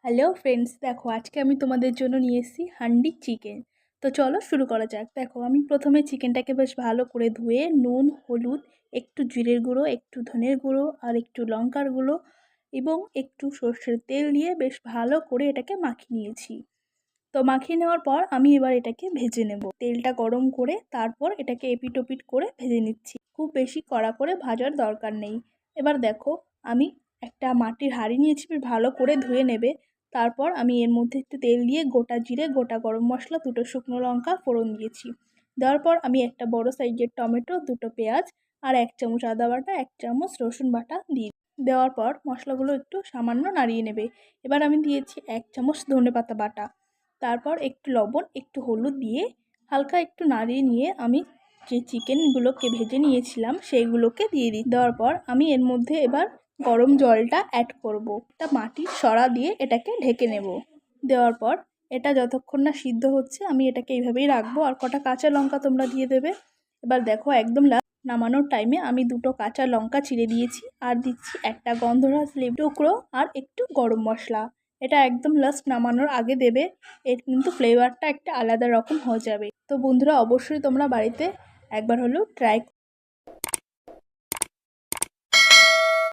Hello friends, দেখো আজকে আমি তোমাদের জন্য নিয়ে এসেছি হান্ডি চিকেন। তো চলো শুরু করা যাক। দেখো আমি প্রথমে চিকেনটাকে বেশ ভালো করে ধুয়ে নুন, হলুদ, একটু জিরের গুঁড়ো, একটু ধনের গুঁড়ো আর একটু লঙ্কার গুঁড়ো এবং একটু সর্ষের তেল দিয়ে বেশ ভালো করে এটাকে মাখিয়ে নিয়েছি। তো মাখিয়ে নেওয়ার পর আমি এবার এটাকে ভেজে নেব। তেলটা গরম করে তারপর এটাকে এপিট ওপিট করে ভেজে নিচ্ছি। খুব বেশি কড়া করে ভাজার দরকার নেই। এবার দেখো আমি একটা মাটির হাঁড়ি নিয়েছি, বেশ ভালো করে ধুয়ে নেবে। তারপর আমি এর মধ্যে একটু তেল দিয়ে গোটা জিরে, গোটা গরম মশলা, দুটো শুকনো লঙ্কা ফোড়ন দিয়েছি। দেওয়ার পর আমি একটা বড় সাইজের টমেটো, দুটো পেঁয়াজ আর 1 চামচ আদা বাটা, 1 চামচ রসুন বাটা দিয়ে দেওয়ার পর মশলাগুলো একটু সামান্য নাড়িয়ে নেবে। এবার আমি দিয়েছি 1 চামচ ধনেপাতা বাটা। তারপর একটু লবণ, একটু হলুদ দিয়ে হালকা একটু নাড়িয়ে নিয়ে আমি যে চিকেনগুলোকে ভেজে নিয়েছিলাম সেইগুলোকে দিয়ে দেওয়ার পর আমি এর মধ্যে এবার গরম জলটা অ্যাড করব। একটা মাটির সরা দিয়ে এটাকে ঢেকে নেব। দেওয়ার পর এটা যতক্ষণ না সিদ্ধ হচ্ছে আমি এটাকে এইভাবেই রাখবো। আর কটা কাঁচা লঙ্কা তোমরা দিয়ে দেবে। এবার দেখো একদম নামানোর টাইমে আমি দুটো কাঁচা লঙ্কা চিড়ে দিয়েছি আর দিচ্ছি একটা গন্ধরাজ লেবু টুকরো আর একটু গরম মশলা। এটা একদম লাস্ট নামানোর আগে দেবে। এর কিন্তু ফ্লেভারটা একটা আলাদা রকম হয়ে যাবে। তো বন্ধুরা অবশ্যই তোমরা বাড়িতে একবার হলেও ট্রাই